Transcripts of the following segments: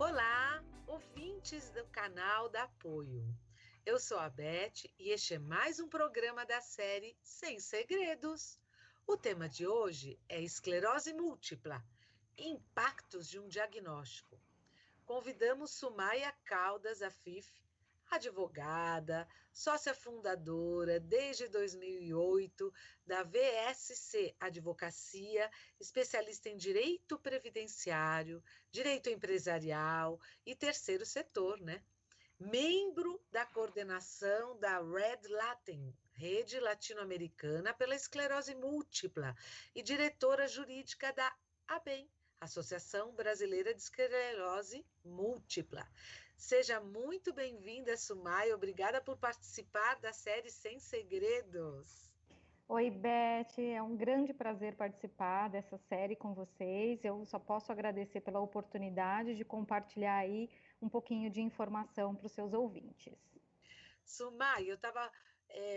Olá, ouvintes do canal da Apoio. Eu sou a Beth e este é mais um programa da série Sem Segredos. O tema de hoje é esclerose múltipla, impactos de um diagnóstico. Convidamos Sumaia Caldas Afif, advogada, sócia fundadora desde 2008 da VSC Advocacia, especialista em direito previdenciário, direito empresarial e terceiro setor, né? Membro da coordenação da Red Latin, Rede Latino-Americana pela Esclerose Múltipla, e diretora jurídica da ABEM, Associação Brasileira de Esclerose Múltipla. Seja muito bem-vinda, Sumaia. Obrigada por participar da série Sem Segredos. Oi, Beth. É um grande prazer participar dessa série com vocês. Eu só posso agradecer pela oportunidade de compartilhar aí um pouquinho de informação para os seus ouvintes. Sumaia, eu estava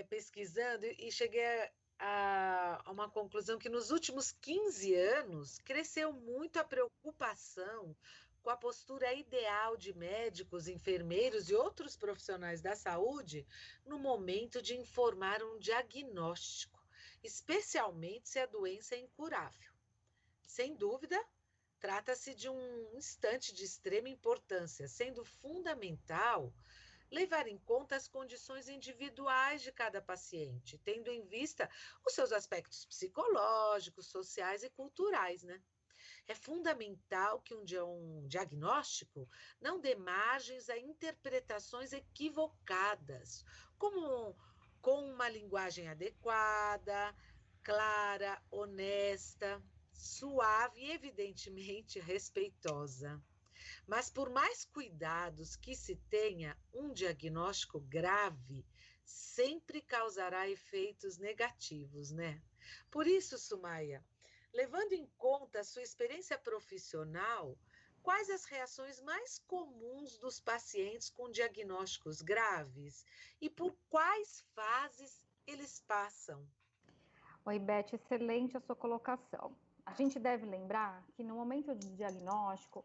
pesquisando e cheguei a uma conclusão que nos últimos 15 anos cresceu muito a preocupação com a postura ideal de médicos, enfermeiros e outros profissionais da saúde no momento de informar um diagnóstico, especialmente se a doença é incurável. Sem dúvida, trata-se de um instante de extrema importância, sendo fundamental levar em conta as condições individuais de cada paciente, tendo em vista os seus aspectos psicológicos, sociais e culturais, né? É fundamental que um diagnóstico não dê margens a interpretações equivocadas, como com uma linguagem adequada, clara, honesta, suave e, evidentemente, respeitosa. Mas por mais cuidados que se tenha, um diagnóstico grave sempre causará efeitos negativos, né? Por isso, Sumaia, levando em conta a sua experiência profissional, quais as reações mais comuns dos pacientes com diagnósticos graves e por quais fases eles passam? Oi, Beth. Excelente a sua colocação. A gente deve lembrar que no momento de diagnóstico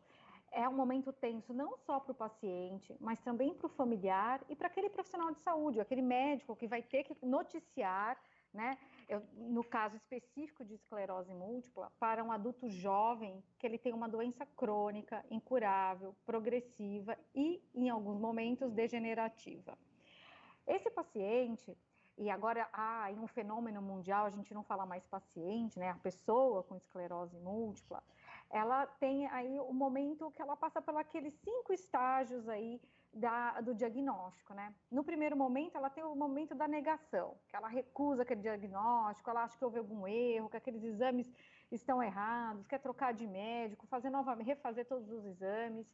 é um momento tenso não só para o paciente, mas também para o familiar e para aquele profissional de saúde, aquele médico que vai ter que noticiar, né? No caso específico de esclerose múltipla, para um adulto jovem que ele tem uma doença crônica, incurável, progressiva e, em alguns momentos, degenerativa. Esse paciente, e agora há um fenômeno mundial, a gente não fala mais paciente, né? A pessoa com esclerose múltipla, ela tem aí o momento que ela passa pelos aqueles 5 estágios aí do diagnóstico, né? No primeiro momento, ela tem o momento da negação, que ela recusa aquele diagnóstico, ela acha que houve algum erro, que aqueles exames estão errados, quer trocar de médico, fazer novamente, refazer todos os exames.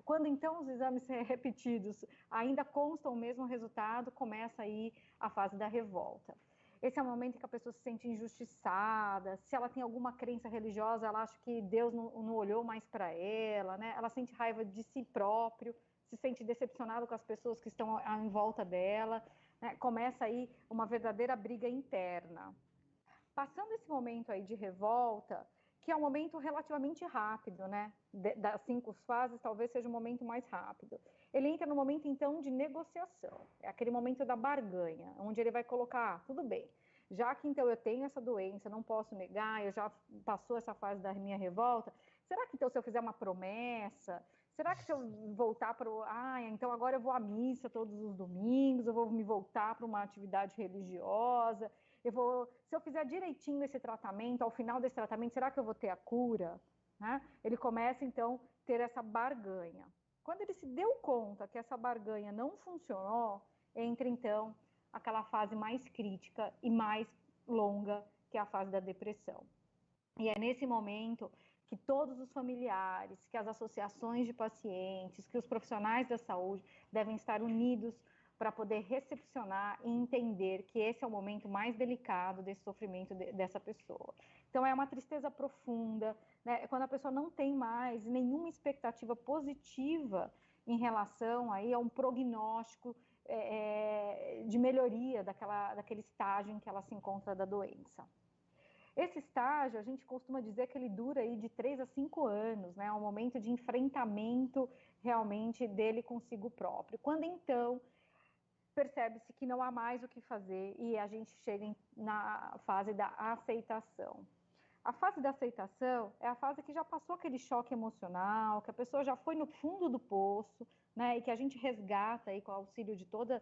Quando então os exames repetidos ainda constam o mesmo resultado, começa aí a fase da revolta. Esse é o momento em que a pessoa se sente injustiçada, se ela tem alguma crença religiosa, ela acha que Deus não olhou mais para ela, né? Ela sente raiva de si próprio, se sente decepcionado com as pessoas que estão em volta dela, né? Começa aí uma verdadeira briga interna. Passando esse momento aí de revolta, que é um momento relativamente rápido, né? Das 5 fases, talvez seja o momento mais rápido. Ele entra no momento, então, de negociação. É aquele momento da barganha, onde ele vai colocar, tudo bem, já que então eu tenho essa doença, não posso negar, eu já passou essa fase da minha revolta, será que então se eu fizer uma promessa, será que se eu voltar para então agora eu vou à missa todos os domingos, eu vou me voltar para uma atividade religiosa, se eu fizer direitinho esse tratamento, ao final desse tratamento, será que eu vou ter a cura? Né? Ele começa, então, a ter essa barganha. Quando ele se deu conta que essa barganha não funcionou, entra, então, aquela fase mais crítica e mais longa, que é a fase da depressão. E é nesse momento que todos os familiares, que as associações de pacientes, que os profissionais da saúde devem estar unidos para poder recepcionar e entender que esse é o momento mais delicado desse sofrimento dessa pessoa. Então, é uma tristeza profunda, né? Quando a pessoa não tem mais nenhuma expectativa positiva em relação aí a um prognóstico de melhoria daquele estágio em que ela se encontra da doença. Esse estágio, a gente costuma dizer que ele dura aí de 3 a 5 anos, né? É um momento de enfrentamento realmente dele consigo próprio. Quando então percebe-se que não há mais o que fazer e a gente chega na fase da aceitação. A fase da aceitação é a fase que já passou aquele choque emocional, que a pessoa já foi no fundo do poço, né? E que a gente resgata aí com o auxílio de todos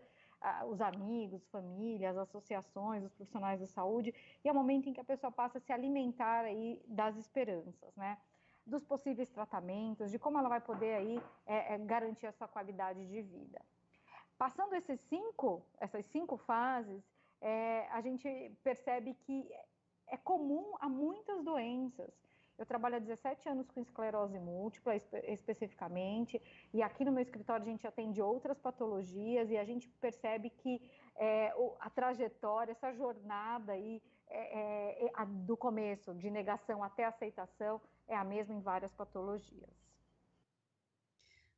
os amigos, famílias, associações, os profissionais da saúde, e é o momento em que a pessoa passa a se alimentar aí das esperanças, né? Dos possíveis tratamentos, de como ela vai poder aí garantir a sua qualidade de vida. Passando essas cinco fases, a gente percebe que é comum a muitas doenças. Eu trabalho há 17 anos com esclerose múltipla, especificamente, e aqui no meu escritório a gente atende outras patologias e a gente percebe que a trajetória, essa jornada aí, do começo, de negação até aceitação, é a mesma em várias patologias.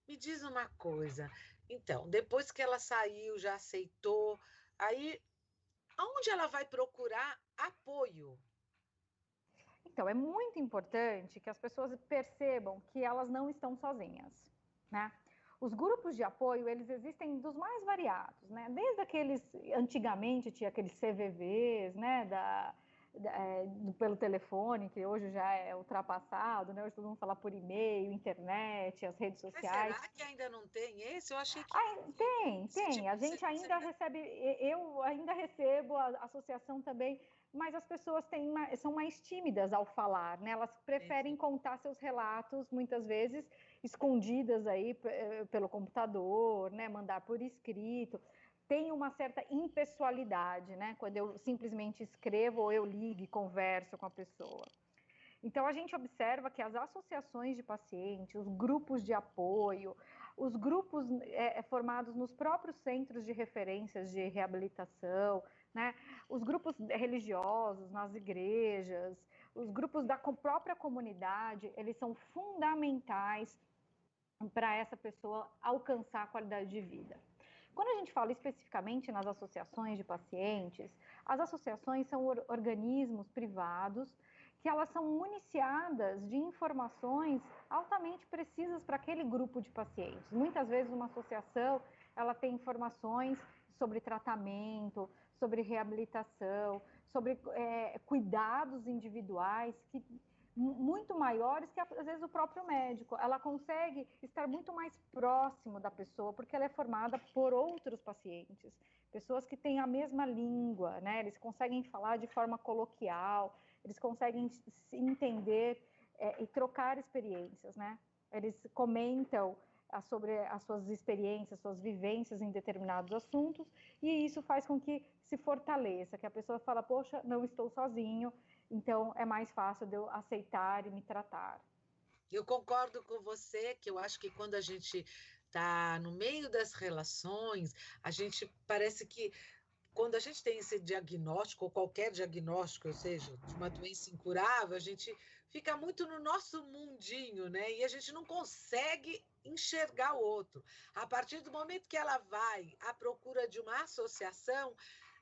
Me diz uma coisa, então, depois que ela saiu, já aceitou, aí aonde ela vai procurar apoio? Então, é muito importante que as pessoas percebam que elas não estão sozinhas, né? Os grupos de apoio, eles existem dos mais variados, né? Desde aqueles, antigamente tinha aqueles CVVs, né? Pelo telefone, que hoje já é ultrapassado, né? Hoje todo mundo fala por e-mail, internet, as redes Mas sociais. será que ainda não tem esse? Eu achei que esse Tem. tipo A de gente ainda recebe, eu ainda recebo, a associação também, mas as pessoas são mais tímidas ao falar, né? Elas preferem contar seus relatos, muitas vezes, escondidas aí pelo computador, né? Mandar por escrito. Tem uma certa impessoalidade, né? Quando eu simplesmente escrevo ou eu ligo e converso com a pessoa. Então, a gente observa que as associações de pacientes, os grupos de apoio, os grupos formados nos próprios centros de referências de reabilitação, né? Os grupos religiosos, nas igrejas, os grupos da própria comunidade, eles são fundamentais para essa pessoa alcançar a qualidade de vida. Quando a gente fala especificamente nas associações de pacientes, as associações são organismos privados que elas são municiadas de informações altamente precisas para aquele grupo de pacientes. Muitas vezes uma associação, ela tem informações sobre tratamento, sobre reabilitação, sobre cuidados individuais que muito maiores que às vezes o próprio médico. Ela consegue estar muito mais próximo da pessoa porque ela é formada por outros pacientes, pessoas que têm a mesma língua, né? Eles conseguem falar de forma coloquial, eles conseguem se entender e trocar experiências, né? Eles comentam sobre as suas experiências, suas vivências em determinados assuntos, e isso faz com que se fortaleça, que a pessoa fala, poxa, não estou sozinho, então é mais fácil de eu aceitar e me tratar. Eu concordo com você, que eu acho que quando a gente está no meio das relações, a gente parece que quando a gente tem esse diagnóstico, ou qualquer diagnóstico, ou seja, de uma doença incurável, a gente fica muito no nosso mundinho, né? E a gente não consegue enxergar o outro. A partir do momento que ela vai à procura de uma associação,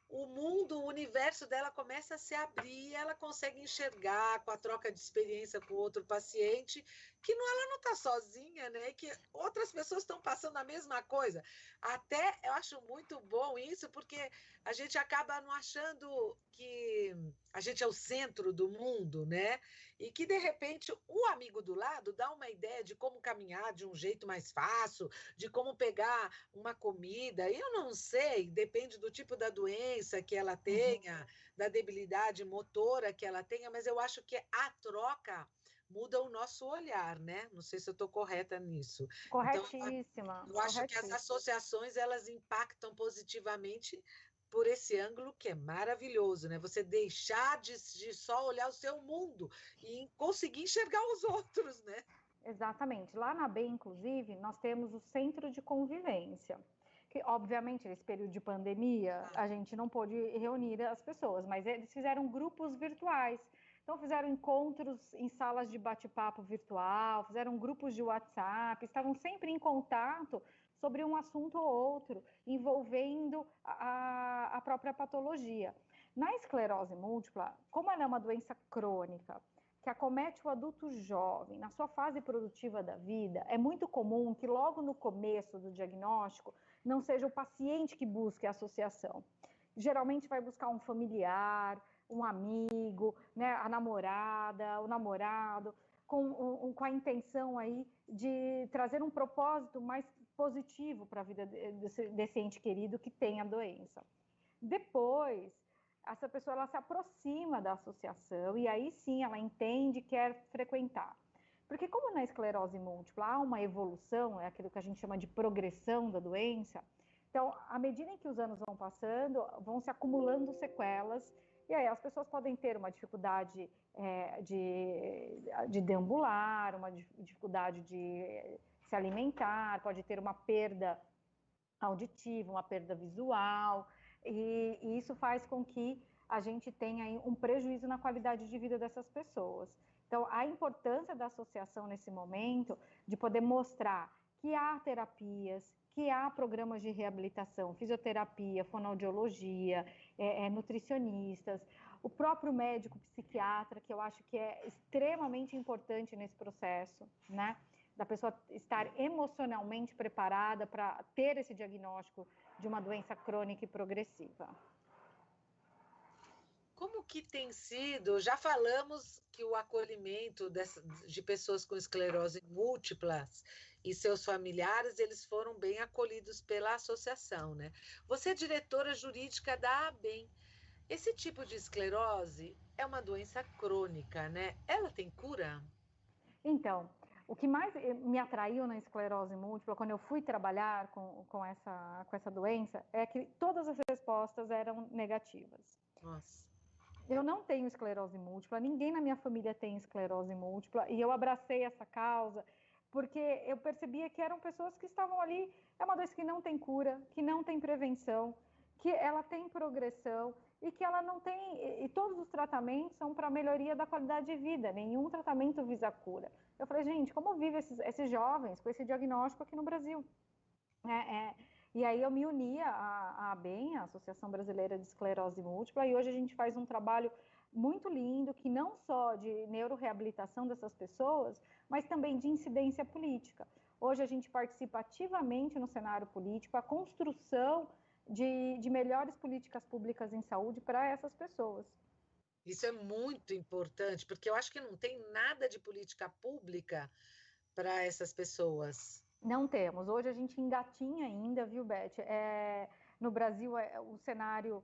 o mundo, o universo dela começa a se abrir, e ela consegue enxergar com a troca de experiência com outro paciente que ela não está sozinha, né? Que outras pessoas estão passando a mesma coisa. Até eu acho muito bom isso, porque a gente acaba não achando que a gente é o centro do mundo, né? E que de repente o amigo do lado dá uma ideia de como caminhar de um jeito mais fácil, de como pegar uma comida. Eu não sei, depende do tipo da doença que ela tenha, da debilidade motora que ela tenha, mas eu acho que a troca muda o nosso olhar, né? Não sei se eu estou correta nisso. Corretíssima. Então, eu acho que as associações elas impactam positivamente por esse ângulo que é maravilhoso, né? Você deixar de só olhar o seu mundo e conseguir enxergar os outros, né? Exatamente. Lá na BEM, inclusive, nós temos o Centro de Convivência, que, obviamente, nesse período de pandemia, a gente não pôde reunir as pessoas, mas eles fizeram grupos virtuais. Então, fizeram encontros em salas de bate-papo virtual, fizeram grupos de WhatsApp, estavam sempre em contato sobre um assunto ou outro, envolvendo a própria patologia. Na esclerose múltipla, como ela é uma doença crônica, que acomete o adulto jovem, na sua fase produtiva da vida, é muito comum que logo no começo do diagnóstico não seja o paciente que busque a associação. Geralmente vai buscar um familiar, um amigo, né, a namorada, o namorado, com a intenção aí de trazer um propósito mais positivo para a vida desse ente querido que tem a doença. Depois, essa pessoa ela se aproxima da associação e aí sim ela entende, quer frequentar. Porque como na esclerose múltipla há uma evolução, é aquilo que a gente chama de progressão da doença, então, à medida em que os anos vão passando, vão se acumulando sequelas, e aí as pessoas podem ter uma dificuldade de deambular, uma dificuldade de se alimentar, pode ter uma perda auditiva, uma perda visual, e isso faz com que a gente tenha aí um prejuízo na qualidade de vida dessas pessoas. Então, a importância da associação nesse momento, de poder mostrar que há terapias, que há programas de reabilitação, fisioterapia, fonoaudiologia, nutricionistas, o próprio médico psiquiatra, que eu acho que é extremamente importante nesse processo, né? Da pessoa estar emocionalmente preparada para ter esse diagnóstico de uma doença crônica e progressiva. Como que tem sido? Já falamos que o acolhimento de pessoas com esclerose múltiplas e seus familiares, eles foram bem acolhidos pela associação, né? Você é diretora jurídica da ABEM. Esse tipo de esclerose é uma doença crônica, né? Ela tem cura? Então, o que mais me atraiu na esclerose múltipla, quando eu fui trabalhar com essa doença, é que todas as respostas eram negativas. Nossa. Eu não tenho esclerose múltipla, ninguém na minha família tem esclerose múltipla, e eu abracei essa causa porque eu percebia que eram pessoas que estavam ali, é uma doença que não tem cura, que não tem prevenção, que ela tem progressão e que ela não tem, e todos os tratamentos são para melhoria da qualidade de vida, nenhum tratamento visa cura. Eu falei, gente, como vivem esses jovens com esse diagnóstico aqui no Brasil? E aí eu me uni à ABEM, a Associação Brasileira de Esclerose Múltipla, e hoje a gente faz um trabalho muito lindo, que não só de neuroreabilitação dessas pessoas, mas também de incidência política. Hoje a gente participa ativamente no cenário político, a construção de melhores políticas públicas em saúde para essas pessoas. Isso é muito importante, porque eu acho que não tem nada de política pública para essas pessoas. Não temos. Hoje a gente engatinha ainda, viu, Beth? No Brasil, o cenário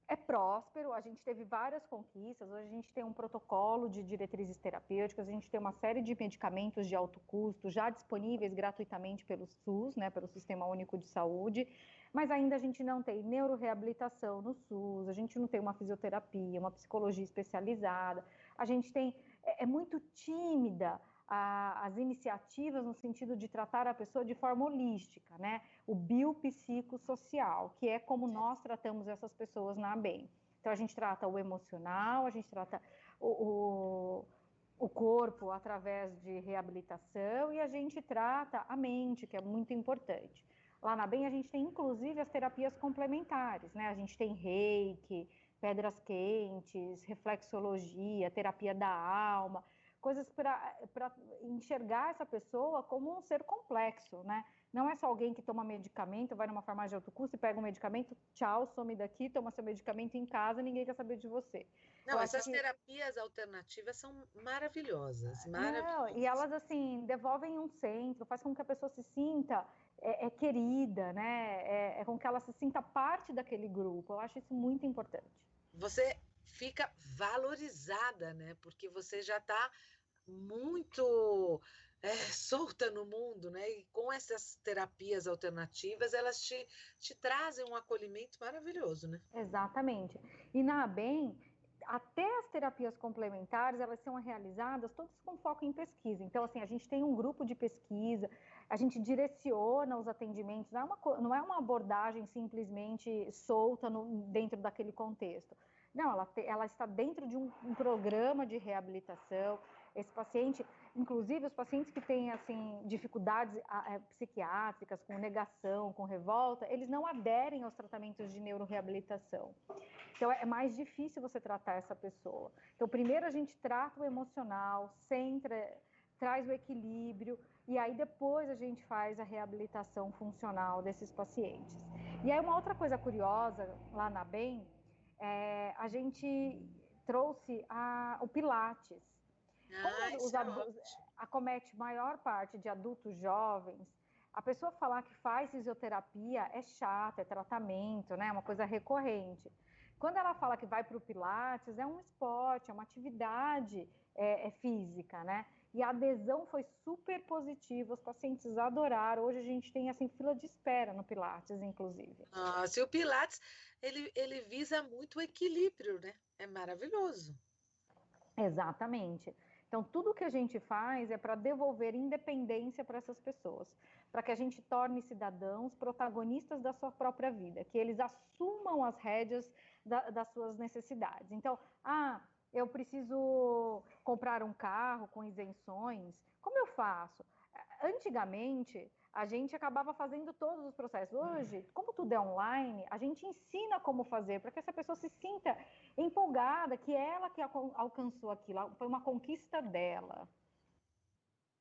é próspero, a gente teve várias conquistas, hoje a gente tem um protocolo de diretrizes terapêuticas, a gente tem uma série de medicamentos de alto custo já disponíveis gratuitamente pelo SUS, né, pelo Sistema Único de Saúde, mas ainda a gente não tem neuroreabilitação no SUS, a gente não tem uma fisioterapia, uma psicologia especializada, a gente tem, é muito tímida as iniciativas no sentido de tratar a pessoa de forma holística, né? O biopsicossocial, que é como nós tratamos essas pessoas na ABEM. Então, a gente trata o emocional, a gente trata o corpo através de reabilitação e a gente trata a mente, que é muito importante. Lá na ABEM, a gente tem, inclusive, as terapias complementares, né? A gente tem reiki, pedras quentes, reflexologia, terapia da alma, coisas para enxergar essa pessoa como um ser complexo, né? Não é só alguém que toma medicamento, vai numa farmácia de alto custo e pega um medicamento, tchau, some daqui, toma seu medicamento em casa, ninguém quer saber de você. Não, essas terapias alternativas são maravilhosas, maravilhosas. Não, e elas, assim, devolvem um centro, faz com que a pessoa se sinta querida, né? Com que ela se sinta parte daquele grupo. Eu acho isso muito importante. Você fica valorizada, né? Porque você já está muito solta no mundo, né? E com essas terapias alternativas, elas te trazem um acolhimento maravilhoso, né? Exatamente. E na ABEM, até as terapias complementares, elas são realizadas todas com foco em pesquisa. Então, assim, a gente tem um grupo de pesquisa, a gente direciona os atendimentos, não é uma abordagem simplesmente solta dentro daquele contexto. Não, ela está dentro de um programa de reabilitação. Esse paciente, inclusive os pacientes que têm assim, dificuldades psiquiátricas, com negação, com revolta, eles não aderem aos tratamentos de neuroreabilitação. Então, é mais difícil você tratar essa pessoa. Então, primeiro a gente trata o emocional, traz o equilíbrio, e aí depois a gente faz a reabilitação funcional desses pacientes. E aí uma outra coisa curiosa, lá na BEM, a gente trouxe o Pilates. Como acomete maior parte de adultos jovens, a pessoa falar que faz fisioterapia é chato, é tratamento, né? É uma coisa recorrente. Quando ela fala que vai para o Pilates, é um esporte, é uma atividade física, né? E a adesão foi super positiva, os pacientes adoraram. Hoje a gente tem assim fila de espera no Pilates, inclusive. Nossa, e o Pilates, ele visa muito o equilíbrio, né? É maravilhoso. Exatamente. Então, tudo que a gente faz é para devolver independência para essas pessoas, para que a gente torne cidadãos protagonistas da sua própria vida, que eles assumam as rédeas das suas necessidades. Então, eu preciso comprar um carro com isenções, como eu faço? Antigamente, a gente acabava fazendo todos os processos. Hoje, como tudo é online, a gente ensina como fazer, para que essa pessoa se sinta empolgada, que ela que alcançou aquilo, foi uma conquista dela.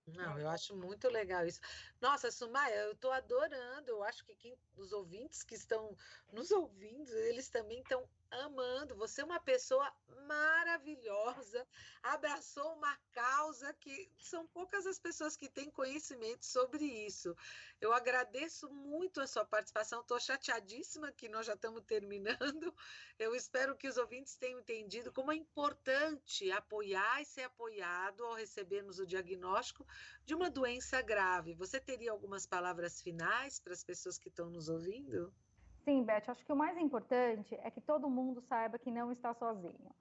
Não, eu acho muito legal isso. Nossa, Sumaia, eu estou adorando. Eu acho que os ouvintes que estão nos ouvindo, eles também estão amando. Você é uma pessoa maravilhosa, abraçou uma causa que são poucas as pessoas que têm conhecimento sobre isso. Eu agradeço muito a sua participação. Estou chateadíssima que nós já estamos terminando. Eu espero que os ouvintes tenham entendido como é importante apoiar e ser apoiado ao recebermos o diagnóstico de uma doença grave. Você teria algumas palavras finais para as pessoas que estão nos ouvindo? Sim, Beth, acho que o mais importante é que todo mundo saiba que não está sozinho.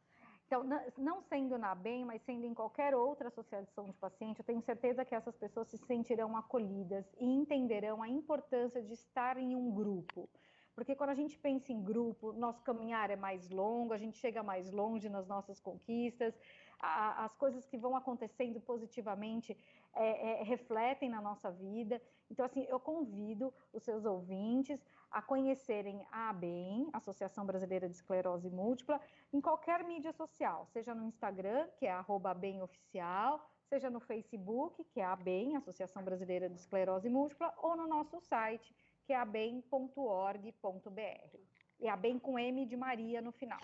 Então, não sendo na BEM, mas sendo em qualquer outra associação de paciente, eu tenho certeza que essas pessoas se sentirão acolhidas e entenderão a importância de estar em um grupo. Porque quando a gente pensa em grupo, nosso caminhar é mais longo, a gente chega mais longe nas nossas conquistas, as coisas que vão acontecendo positivamente refletem na nossa vida. Então, assim, eu convido os seus ouvintes a conhecerem a ABEM, Associação Brasileira de Esclerose Múltipla, em qualquer mídia social, seja no Instagram, que é @ABEMOficial, seja no Facebook, que é a ABEM, Associação Brasileira de Esclerose Múltipla, ou no nosso site, que é abem.org.br. E ABEM com M de Maria no final.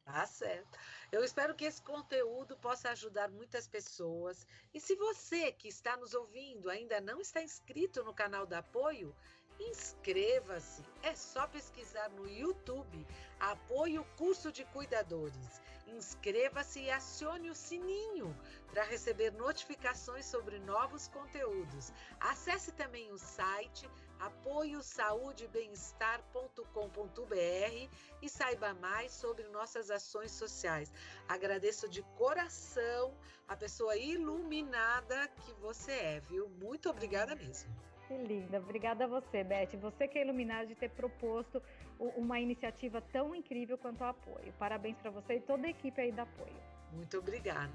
Tá certo. Eu espero que esse conteúdo possa ajudar muitas pessoas. E se você que está nos ouvindo ainda não está inscrito no canal da Apoio, inscreva-se. É só pesquisar no YouTube Apoio Curso de Cuidadores. Inscreva-se e acione o sininho para receber notificações sobre novos conteúdos. Acesse também o site apoiosaudebemestar.com.br e saiba mais sobre nossas ações sociais. Agradeço de coração a pessoa iluminada que você é, viu? Muito obrigada mesmo. Que linda, obrigada a você, Beth. Você que é iluminada de ter proposto uma iniciativa tão incrível quanto o Apoio. Parabéns para você e toda a equipe aí da Apoio. Muito obrigada.